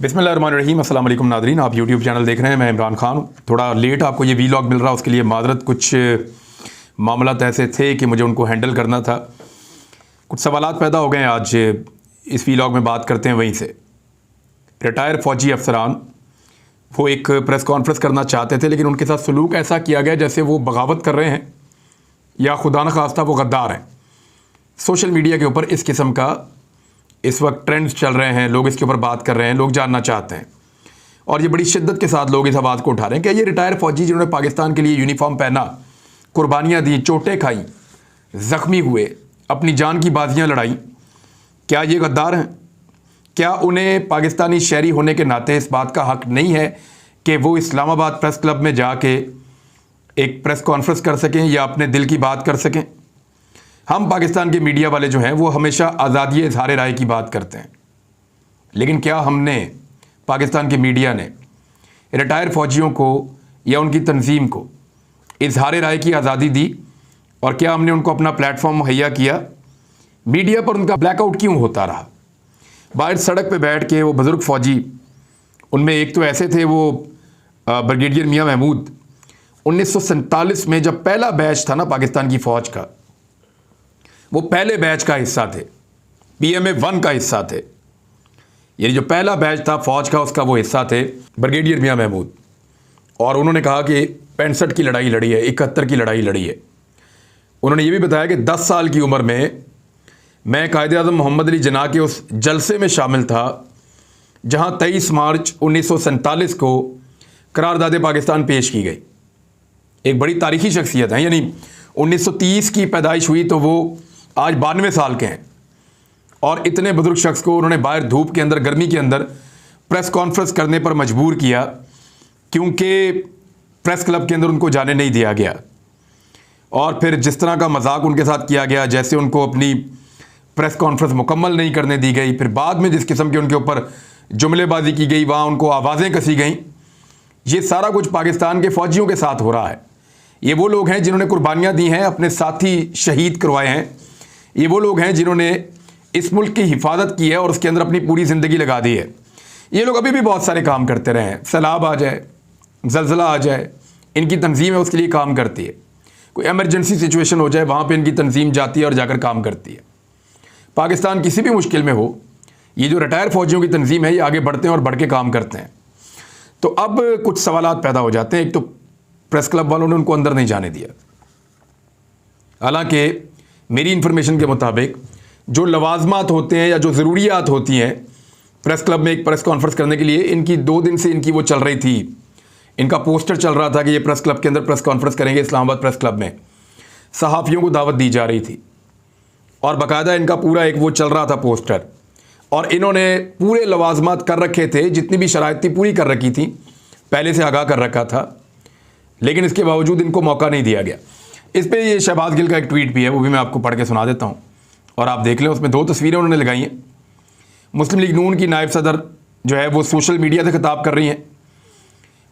बिस्मिल्लाहिर्रहमानिर्रहीम। अस्सलाम वालेकुम नादरीन, आप यूट्यूब चैनल देख रहे हैं। मैं इमरान खान हूँ। थोड़ा लेट आपको ये वीलॉग मिल रहा है, उसके लिए माजरत। कुछ मामलात ऐसे थे कि मुझे उनको हैंडल करना था। कुछ सवालात पैदा हो गए हैं। आज इस वीलॉग में बात करते हैं वहीं से। रिटायर फ़ौजी अफसरान वो एक प्रेस कॉन्फ्रेंस करना चाहते थे, लेकिन उनके साथ सलूक ऐसा किया गया जैसे वो बगावत कर रहे हैं या खुदा न खास्ता वो गद्दार हैं। सोशल मीडिया के ऊपर इस किस्म का इस वक्त ट्रेंड्स चल रहे हैं, लोग इसके ऊपर बात कर रहे हैं, लोग जानना चाहते हैं और ये बड़ी शिद्दत के साथ लोग इस आवाज़ को उठा रहे हैं कि ये रिटायर फ़ौजी जिन्होंने पाकिस्तान के लिए यूनिफॉर्म पहना, कुर्बानियाँ दी, चोटें खाई, ज़ख्मी हुए, अपनी जान की बाजियाँ लड़ाई, क्या ये गद्दार हैं? क्या उन्हें पाकिस्तानी शहरी होने के नाते इस बात का हक़ नहीं है कि वो इस्लामाबाद प्रेस क्लब में जाके एक प्रेस कॉन्फ्रेंस कर सकें या अपने दिल की बात कर सकें? हम पाकिस्तान के मीडिया वाले जो हैं वो हमेशा आज़ादी इज़हार राय की बात करते हैं, लेकिन क्या हमने पाकिस्तान के मीडिया ने रिटायर फ़ौजियों को या उनकी तंजीम को इज़हार राय की आज़ादी दी? और क्या हमने उनको अपना प्लेटफॉर्म मुहैया किया? मीडिया पर उनका ब्लैकआउट क्यों होता रहा? बाहर सड़क पे बैठ के वो बुज़ुर्ग फ़ौजी, उनमें एक तो ऐसे थे वो ब्रिगेडियर मियां महमूद, 1947 में जब पहला बैच था ना पाकिस्तान की फ़ौज का, वो पहले बैच का हिस्सा थे, PMA 1 का हिस्सा थे। यानी जो पहला बैच था फ़ौज का, उसका वो हिस्सा थे ब्रिगेडियर मियां महमूद। और उन्होंने कहा कि 65 की लड़ाई लड़ी है, 71 की लड़ाई लड़ी है। उन्होंने ये भी बताया कि 10 साल की उम्र में मैं कायद-ए-आज़म मोहम्मद अली जिन्ना के उस जलसे में शामिल था जहां 23 मार्च 1947 को करारदाद पाकिस्तान पेश की गई। एक बड़ी तारीखी शख्सियत है, यानी 1930 की पैदाइश हुई तो वो आज 92 साल के हैं। और इतने बुजुर्ग शख्स को उन्होंने बाहर धूप के अंदर, गर्मी के अंदर प्रेस कॉन्फ्रेंस करने पर मजबूर किया, क्योंकि प्रेस क्लब के अंदर उनको जाने नहीं दिया गया। और फिर जिस तरह का मजाक उनके साथ किया गया, जैसे उनको अपनी प्रेस कॉन्फ्रेंस मुकम्मल नहीं करने दी गई, फिर बाद में जिस किस्म की उनके ऊपर जुमलेबाजी की गई, वहाँ उनको आवाज़ें कसी गईं, ये सारा कुछ पाकिस्तान के फ़ौजियों के साथ हो रहा है। ये वो लोग हैं जिन्होंने कुर्बानियाँ दी हैं, अपने साथी शहीद करवाए हैं। ये वो लोग हैं जिन्होंने इस मुल्क की हिफाजत की है और उसके अंदर अपनी पूरी ज़िंदगी लगा दी है। ये लोग अभी भी बहुत सारे काम करते रहे हैं। सैलाब आ जाए, ज़लज़ला आ जाए, इनकी तंजीम है उसके लिए काम करती है। कोई एमरजेंसी सिचुएशन हो जाए, वहाँ पे इनकी तंजीम जाती है और जाकर काम करती है। पाकिस्तान किसी भी मुश्किल में हो, ये जो रिटायर फ़ौजियों की तंजीम है ये आगे बढ़ते हैं और बढ़ के काम करते हैं। तो अब कुछ सवालात पैदा हो जाते हैं। एक तो प्रेस क्लब वालों ने उनको अंदर नहीं जाने दिया। हालांकि मेरी इंफॉर्मेशन के मुताबिक जो लवाजमात होते हैं या जो ज़रूरियात होती हैं प्रेस क्लब में एक प्रेस कॉन्फ्रेंस करने के लिए, इनकी 2 दिन से इनकी वो चल रही थी। इनका पोस्टर चल रहा था कि ये प्रेस क्लब के अंदर प्रेस कॉन्फ्रेंस करेंगे। इस्लामाबाद प्रेस क्लब में सहाफ़ियों को दावत दी जा रही थी और बाकायदा इनका पूरा एक वो चल रहा था पोस्टर। और इन्होंने पूरे लवाजमात कर रखे थे, जितनी भी शराइत थी पूरी कर रखी थी, पहले से आगाह कर रखा था, लेकिन इसके बावजूद इनको मौका नहीं दिया गया। इस पे ये शहबाज गिल का एक ट्वीट भी है, वो भी मैं आपको पढ़ के सुना देता हूँ और आप देख लें। उसमें 2 तस्वीरें उन्होंने लगाई हैं। मुस्लिम लीग नून की नायब सदर जो है वो सोशल मीडिया से खिताब कर रही हैं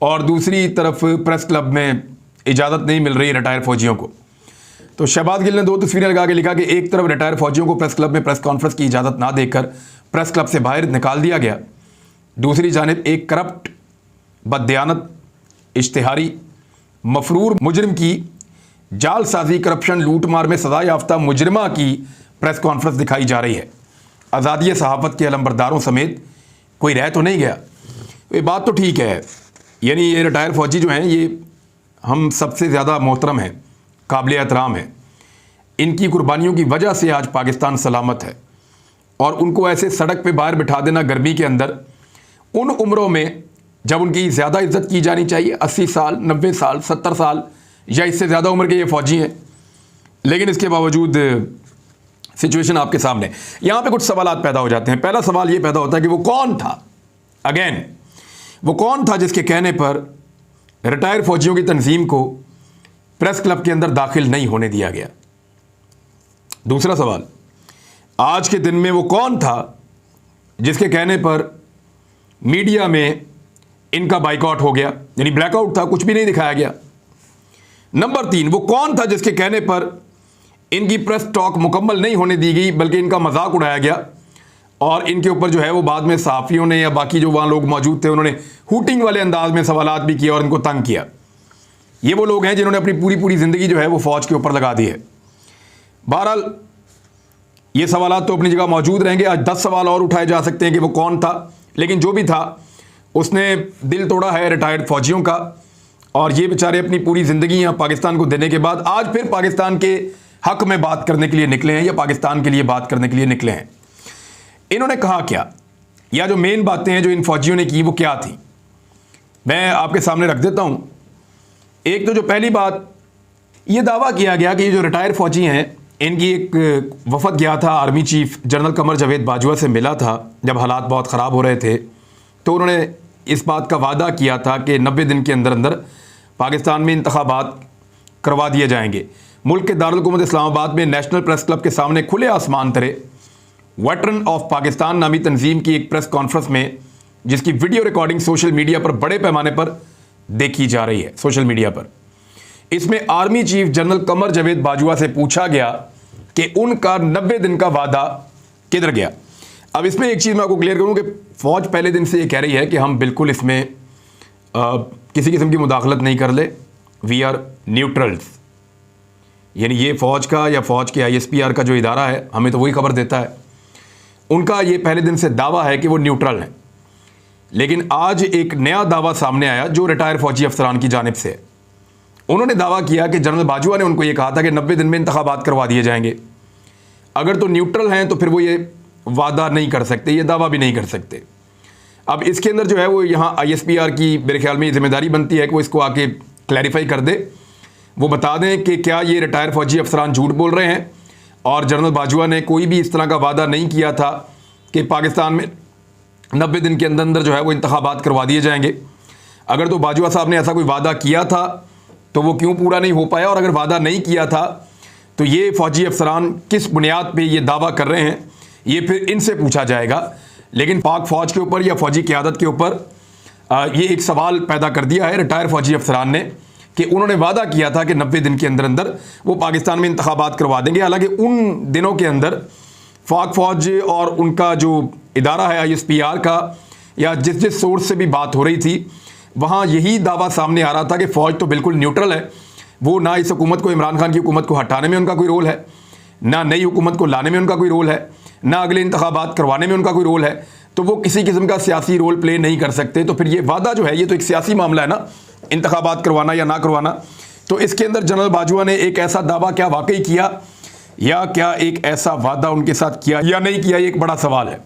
और दूसरी तरफ प्रेस क्लब में इजाज़त नहीं मिल रही रिटायर फ़ौजियों को। तो शहबाज गिल ने 2 तस्वीरें लगा के लिखा कि एक तरफ रिटायर फ़ौजियों को प्रेस क्लब में प्रेस कॉन्फ्रेंस की इजाज़त ना देकर प्रेस क्लब से बाहर निकाल दिया गया, दूसरी जानिब एक करप्ट, बददियानत, इश्तिहारी, मफरूर मुजरिम की जालसाजी, करप्शन, लूटमार में सजा याफ्ता मुजरिमा की प्रेस कॉन्फ्रेंस दिखाई जा रही है। आज़ादी सहाफ़त के अलंबरदारों समेत कोई रह तो नहीं गया। ये बात तो ठीक है, यानी ये रिटायर फ़ौजी जो हैं ये हम सबसे ज़्यादा मोहतरम हैं, काबिल एहतराम हैं। इनकी कुर्बानियों की वजह से आज पाकिस्तान सलामत है। और उनको ऐसे सड़क पे बाहर बिठा देना गर्मी के अंदर, उन उम्रों में जब उनकी ज़्यादा इज्जत की जानी चाहिए, 80 साल, 90 साल, 70 साल या इससे ज़्यादा उम्र के ये फ़ौजी हैं, लेकिन इसके बावजूद सिचुएशन आपके सामने। यहाँ पे कुछ सवालात पैदा हो जाते हैं। पहला सवाल ये पैदा होता है कि वो कौन था? अगेन, वो कौन था जिसके कहने पर रिटायर फ़ौजियों की तंजीम को प्रेस क्लब के अंदर दाखिल नहीं होने दिया गया? दूसरा सवाल, आज के दिन में वो कौन था जिसके कहने पर मीडिया में इनका बाइकआउट हो गया, यानी ब्लैकआउट था, कुछ भी नहीं दिखाया गया? नंबर 3, वो कौन था जिसके कहने पर इनकी प्रेस टॉक मुकम्मल नहीं होने दी गई बल्कि इनका मजाक उड़ाया गया और इनके ऊपर जो है वो बाद में सहाफ़ियों ने या बाकी जो वहाँ लोग मौजूद थे उन्होंने हूटिंग वाले अंदाज में सवालात भी किए और इनको तंग किया। ये वो लोग हैं जिन्होंने अपनी पूरी पूरी ज़िंदगी जो है वो फ़ौज के ऊपर लगा दी है। बहरहाल ये सवालात तो अपनी जगह मौजूद रहेंगे। आज 10 सवाल और उठाए जा सकते हैं कि वो कौन था, लेकिन जो भी था उसने दिल तोड़ा है रिटायर्ड फ़ौजियों का, और ये बेचारे अपनी पूरी ज़िंदगी यहाँ पाकिस्तान को देने के बाद आज फिर पाकिस्तान के हक़ में बात करने के लिए निकले हैं या पाकिस्तान के लिए बात करने के लिए निकले हैं। इन्होंने कहा क्या, या जो मेन बातें हैं जो इन फ़ौजियों ने की वो क्या थी, मैं आपके सामने रख देता हूँ। एक तो जो पहली बात, ये दावा किया गया कि ये जो रिटायर फ़ौजी हैं इनकी एक वफ़द गया था army chief general Qamar Javed Bajwa से मिला था जब हालात बहुत ख़राब हो रहे थे, तो उन्होंने इस बात का वादा किया था कि 90 दिन के अंदर अंदर पाकिस्तान में इंतखाबात करवा दिए जाएंगे। मुल्क के दारुल हुकूमत इस्लामाबाद में नेशनल प्रेस क्लब के सामने खुले आसमान तले वेटरन ऑफ पाकिस्तान नामी तंजीम की एक प्रेस कॉन्फ्रेंस में, जिसकी वीडियो रिकॉर्डिंग सोशल मीडिया पर बड़े पैमाने पर देखी जा रही है सोशल मीडिया पर, इसमें army chief general Qamar Javed Bajwa से पूछा गया कि उनका 90 दिन का वादा किधर गया। अब इसमें एक चीज़ मैं आपको क्लियर करूं कि फ़ौज पहले दिन से ये कह रही है कि हम बिल्कुल इसमें किसी किस्म की मुदाखलत नहीं कर ले, वी आर न्यूट्रल्स। यानी ये फ़ौज का या फ़ौज के ISPR का जो इदारा है हमें तो वही खबर देता है, उनका ये पहले दिन से दावा है कि वो न्यूट्रल हैं। लेकिन आज एक नया दावा सामने आया जो रिटायर फ़ौजी अफसरान की जानिब से है। उन्होंने दावा किया कि जनरल बाजवा ने उनको ये कहा था कि 90 दिन में इंतखाबात करवा दिए जाएंगे। अगर तो न्यूट्रल हैं तो फिर वो ये वादा नहीं कर सकते, ये दावा भी नहीं कर सकते। अब इसके अंदर जो है वो यहाँ ISPR की मेरे ख्याल में जिम्मेदारी बनती है कि वो इसको आके क्लैरिफाई कर दे, वो बता दें कि क्या ये रिटायर फ़ौजी अफसरान झूठ बोल रहे हैं और जनरल बाजवा ने कोई भी इस तरह का वादा नहीं किया था कि पाकिस्तान में 90 दिन के अंदर अंदर जो है वो इंतखाबात करवा दिए जाएंगे। अगर तो बाजवा साहब ने ऐसा कोई वादा किया था तो वो क्यों पूरा नहीं हो पाया, और अगर वादा नहीं किया था तो ये फ़ौजी अफसरान किस बुनियाद पे ये दावा कर रहे हैं, ये फिर इनसे पूछा जाएगा। लेकिन पाक फ़ौज के ऊपर या फ़ौजी क़यादत के ऊपर ये एक सवाल पैदा कर दिया है रिटायर फ़ौजी अफसरान ने कि उन्होंने वादा किया था कि 90 दिन के अंदर अंदर वो पाकिस्तान में इंतखाबात करवा देंगे। हालांकि उन दिनों के अंदर पाक फ़ौज और उनका जो इदारा है ISPR का, या जिस जिस सोर्स से भी बात हो रही थी, वहाँ यही दावा सामने आ रहा था कि फ़ौज तो बिल्कुल न्यूट्रल है, वो ना इस हुकूमत को, इमरान खान की हुकूमत को हटाने में उनका कोई रोल है, ना नई हुकूमत को लाने में उनका कोई रोल है, ना अगले इंतखाबात करवाने में उनका कोई रोल है, तो वो किसी किस्म का सियासी रोल प्ले नहीं कर सकते। तो फिर ये वादा जो है ये तो एक सियासी मामला है ना, इंतखाबात करवाना या ना करवाना। तो इसके अंदर जनरल बाजवा ने एक ऐसा दावा क्या वाकई किया, या क्या एक ऐसा वादा उनके साथ किया या नहीं किया, ये एक बड़ा सवाल है।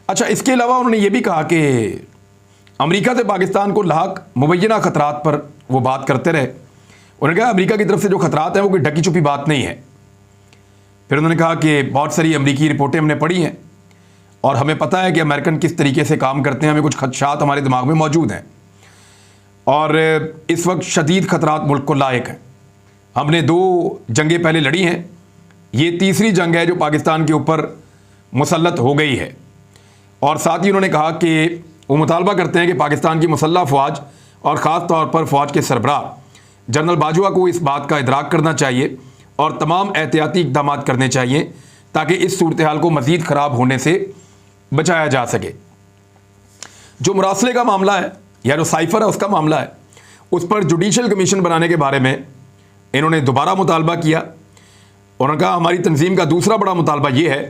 अच्छा, इसके अलावा उन्होंने ये भी कहा कि अमेरिका से पाकिस्तान को लाक मुबैना ख़तरात पर वो बात करते रहे। उन्होंने कहा अमेरिका की तरफ से जो ख़तरात हैं वो कोई ढकी छुपी बात नहीं है। फिर उन्होंने कहा कि बहुत सारी अमेरिकी रिपोर्टें हमने पढ़ी हैं और हमें पता है कि अमेरिकन किस तरीके से काम करते हैं, हमें कुछ खदशात हमारे दिमाग में मौजूद हैं और इस वक्त शदीद ख़तरात मुल्क को लायक हैं। हमने 2 जंगें पहले लड़ी हैं, ये तीसरी जंग है जो पाकिस्तान के ऊपर मुसल्लत हो गई है। और साथ ही उन्होंने कहा कि वो मुतालबा करते हैं कि पाकिस्तान की मुसल्लह फ़ौज और ख़ास तौर पर फ़ौज के सरबराह जनरल बाजवा को इस बात का इदराक करना चाहिए और तमाम एहतियाती इक़दाम करने चाहिए ताकि इस सूरत हाल को मज़ीद ख़राब होने से बचाया जा सके। जो मुरासले का मामला है या जो साइफ़र है उसका मामला है, उस पर जुडिशल कमीशन बनाने के बारे में इन्होंने दोबारा मुतालबा किया। उन्होंने कहा हमारी तंजीम का दूसरा बड़ा मुतालबा ये है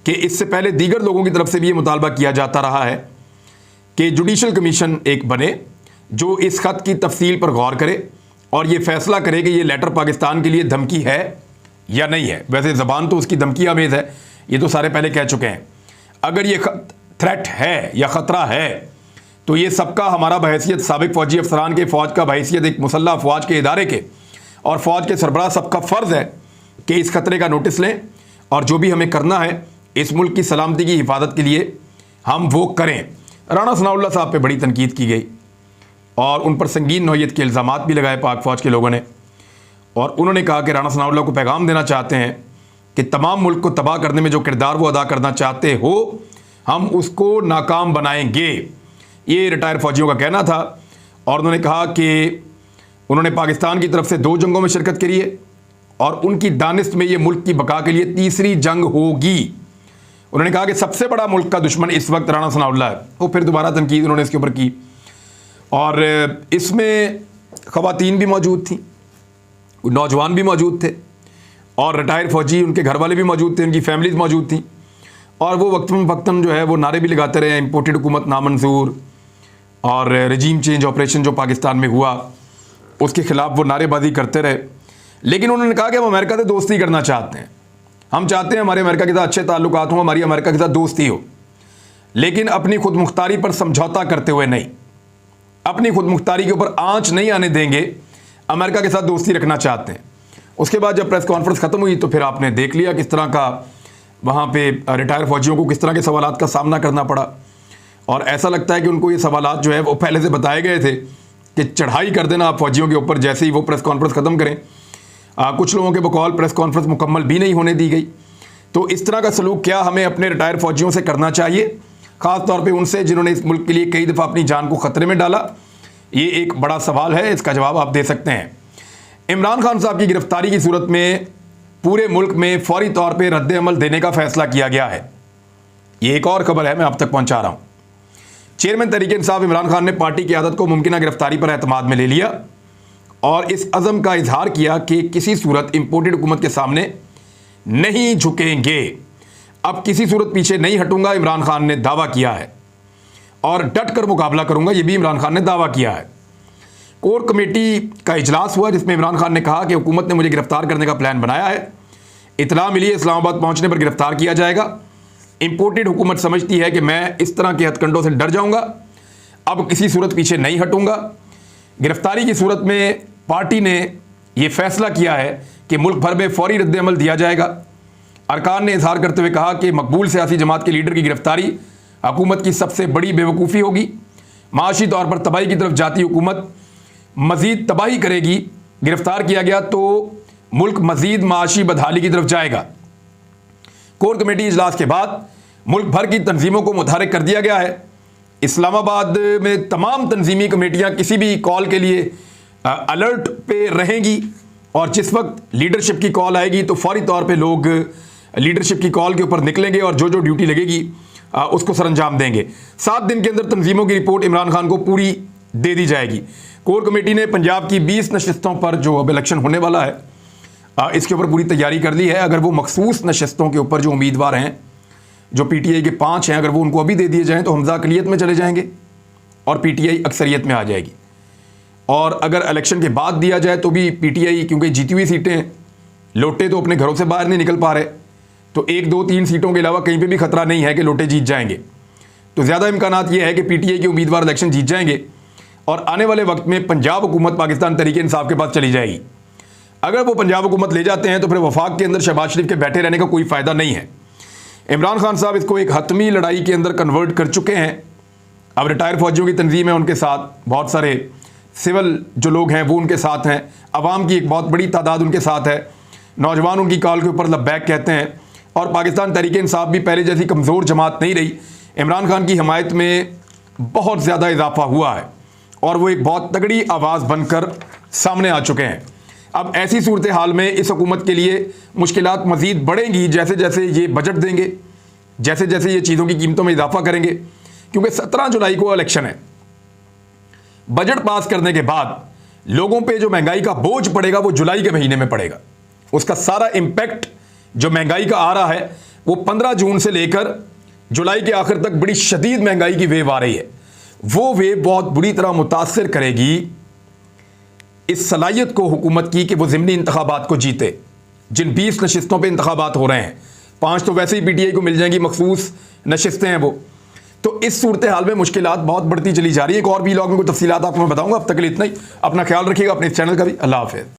कि इससे पहले दीगर लोगों की तरफ से भी ये मुतालबा किया जाता रहा है कि जुडिशल कमीशन एक बने जो इस ख़त की तफसील पर गौर करे और ये फ़ैसला करे कि ये लेटर पाकिस्तान के लिए धमकी है या नहीं है। वैसे ज़बान तो उसकी धमकी आमेज़ है, ये तो सारे पहले कह चुके हैं। अगर ये थ्रेट है या ख़तरा है तो ये सबका हमारा बहैसियत साबिक फ़ौजी अफसरान के, फ़ौज का बहैसियत एक मुसल्लह फ़ौज के इदारे के और फ़ौज के सरबराह सबका फ़र्ज़ है कि इस ख़तरे का नोटिस लें और जो भी हमें करना है इस मुल्क की सलामती की हिफाजत के लिए हम वो करें। राना सनाउल्लाह साहब पे बड़ी तनकीद की गई और उन पर संगीन नौयत के इल्ज़ामात भी लगाए पाक फ़ौज के लोगों ने, और उन्होंने कहा कि राना सनाउल्लाह को पैगाम देना चाहते हैं कि तमाम मुल्क को तबाह करने में जो किरदार वो अदा करना चाहते हो हम उसको नाकाम बनाएंगे। ये रिटायर फ़ौजियों का कहना था। और उन्होंने कहा कि उन्होंने पाकिस्तान की तरफ से 2 जंगों में शिरकत करी है और उनकी दानिश में ये मुल्क की बका के लिए तीसरी जंग होगी। उन्होंने कहा कि सबसे बड़ा मुल्क का दुश्मन इस वक्त राणा सनाउल्लाह है। वो फिर दोबारा तनकीद उन्होंने इसके ऊपर की, और इसमें ख़वातीन भी मौजूद थी, नौजवान भी मौजूद थे, और रिटायर्ड फौजी उनके घर वाले भी मौजूद थे, उनकी फैमिलीज मौजूद थी, और वो वक्तन वक्तन जो है वो नारे भी लगाते रहे, इम्पोर्टेड हुकूमत नामंजूर, और रजीम चेंज ऑपरेशन जो पाकिस्तान में हुआ उसके ख़िलाफ़ वो नारेबाजी करते रहे। लेकिन उन्होंने कहा कि हम अमेरिका से दोस्ती करना चाहते हैं, हम चाहते हैं हमारे अमेरिका के साथ अच्छे ताल्लुकात हों, हमारी अमेरिका के साथ दोस्ती हो, लेकिन अपनी खुद मुख्तारी पर समझौता करते हुए नहीं, अपनी खुद मुख्तारी के ऊपर आंच नहीं आने देंगे, अमेरिका के साथ दोस्ती रखना चाहते हैं। उसके बाद जब प्रेस कॉन्फ्रेंस ख़त्म हुई तो फिर आपने देख लिया किस तरह का वहाँ पे रिटायर फौजियों को किस तरह के सवालात का सामना करना पड़ा, और ऐसा लगता है कि उनको ये सवालात जो है वो पहले से बताए गए थे कि चढ़ाई कर देना आप फौजियों के ऊपर जैसे ही वो प्रेस कॉन्फ्रेंस ख़त्म करें। कुछ लोगों के बकौल प्रेस कॉन्फ्रेंस मुकम्मल भी नहीं होने दी गई। तो इस तरह का सलूक क्या हमें अपने रिटायर फौजियों से करना चाहिए, ख़ास तौर पे उनसे जिन्होंने इस मुल्क के लिए कई दफ़ा अपनी जान को ख़तरे में डाला? ये एक बड़ा सवाल है, इसका जवाब आप दे सकते हैं। इमरान खान साहब की गिरफ्तारी की सूरत में पूरे मुल्क में फौरी तौर पर रद्द अमल देने का फैसला किया गया है। ये एक और खबर है, मैं आप तक पहुँचा रहा हूँ। चेयरमैन तहरीक इंसाफ इमरान खान ने पार्टी की आदत को मुमकिन गिरफ्तारी पर एतमाद में ले लिया और इस अज़म का इजहार किया कि किसी सूरत इम्पोर्टेड हुकूमत के सामने नहीं झुकेंगे, अब किसी सूरत पीछे नहीं हटूंगा, इमरान खान ने दावा किया है, और डट कर मुकाबला करूंगा, यह भी इमरान खान ने दावा किया है। कोर कमेटी का इजलास हुआ जिसमें इमरान खान ने कहा कि हुकूमत ने मुझे गिरफ्तार करने का प्लान बनाया है, इतला मिली है इस्लामाबाद पहुंचने पर गिरफ्तार किया जाएगा। इम्पोर्टेड हुकूमत समझती है कि मैं इस तरह के हथकंडों से डर जाऊंगा, अब किसी सूरत पीछे नहीं हटूंगा। गिरफ्तारी की सूरत में पार्टी ने यह फैसला किया है कि मुल्क भर में फौरी रद्द अमल दिया जाएगा। अरकान ने इजहार करते हुए कहा कि मकबूल सियासी जमात के लीडर की गिरफ्तारी हुकूमत की सबसे बड़ी बेवकूफ़ी होगी, माशी तौर पर तबाही की तरफ जाती हुकूमत मज़ीद तबाही करेगी। गिरफ्तार किया गया तो मुल्क मज़ीद माशी बदहाली की तरफ जाएगा। कोर कमेटी इजलास के बाद मुल्क भर की तंजीमों को मुतहरिक कर दिया गया है। इस्लामाबाद में तमाम तंजीमी कमेटियां किसी भी कॉल के लिए अलर्ट पे रहेंगी, और जिस वक्त लीडरशिप की कॉल आएगी तो फौरी तौर पे लोग लीडरशिप की कॉल के ऊपर निकलेंगे और जो जो ड्यूटी लगेगी उसको सरंजाम देंगे। 7 दिन के अंदर तंजीमों की रिपोर्ट इमरान खान को पूरी दे दी जाएगी। कोर कमेटी ने पंजाब की 20 नशिस्तों पर जो अब इलेक्शन होने वाला है इसके ऊपर पूरी तैयारी कर ली है। अगर वो मखसूस नशिस्तों के ऊपर जो उम्मीदवार हैं, जो पीटीआई के 5 हैं, अगर वो उनको अभी दे दिए जाएँ तो हमजा अक़लियत में चले जाएंगे और पीटीआई अक्सरियत में आ जाएगी। और अगर इलेक्शन के बाद दिया जाए तो भी पीटीआई, क्योंकि जीती हुई सीटें हैं, लोटे तो अपने घरों से बाहर नहीं निकल पा रहे, तो 1, 2, 3 सीटों के अलावा कहीं पे भी खतरा नहीं है कि लोटे जीत जाएंगे। तो ज़्यादा इम्कानात ये है कि पीटीआई के उम्मीदवार इलेक्शन जीत जाएंगे और आने वाले वक्त में पंजाब हुकूमत पाकिस्तान तहरीक इंसाफ के पास चली जाएगी। अगर वो पंजाब हुकूमत ले जाते हैं तो फिर वफाक के अंदर शहबाज शरीफ के बैठे रहने का कोई फ़ायदा नहीं है। इमरान खान साहब इसको एक हतमी लड़ाई के अंदर कन्वर्ट कर चुके हैं। अब रिटायर फौजियों की तंजीम है, उनके साथ बहुत सारे सिविल जो लोग हैं वो उनके साथ हैं, अवाम की एक बहुत बड़ी तादाद उनके साथ है, नौजवान उनकी कॉल के ऊपर लब्बैक कहते हैं, और पाकिस्तान तहरीक इंसाफ भी पहले जैसी कमज़ोर जमात नहीं रही। इमरान खान की हमायत में बहुत ज़्यादा इजाफा हुआ है और वो एक बहुत तगड़ी आवाज़ बनकर सामने आ चुके हैं। अब ऐसी सूरत हाल में इस हुकूमत के लिए मुश्किलात मज़ीद बढ़ेंगी जैसे जैसे ये बजट देंगे, जैसे जैसे ये चीज़ों की कीमतों में इजाफा करेंगे, क्योंकि 17 जुलाई को इलेक्शन है। बजट पास करने के बाद लोगों पे जो महंगाई का बोझ पड़ेगा वो जुलाई के महीने में पड़ेगा। उसका सारा इम्पैक्ट जो महंगाई का आ रहा है वो 15 जून से लेकर जुलाई के आखिर तक बड़ी शदीद महंगाई की वेव आ रही है। वो वेव बहुत बुरी तरह मुतासिर करेगी इस सलाहियत को हुकूमत की कि वो ज़िमनी इंतखाबात को जीते। जिन 20 नशिस्तों पे इंतखाबात हो रहे हैं, 5 तो वैसे ही पीटीआई को मिल जाएंगी, मखसूस नशिस्तें हैं वो। तो इस सूरत हाल में मुश्किलात बहुत बढ़ती चली जा रही है। एक और वीलॉग में कोई तफसीलात आपको मैं बताऊंगा। अब तक के लिए इतना ही। अपना ख्याल रखिएगा, अपने इस चैनल का भी। अल्लाह हाफ़िज़।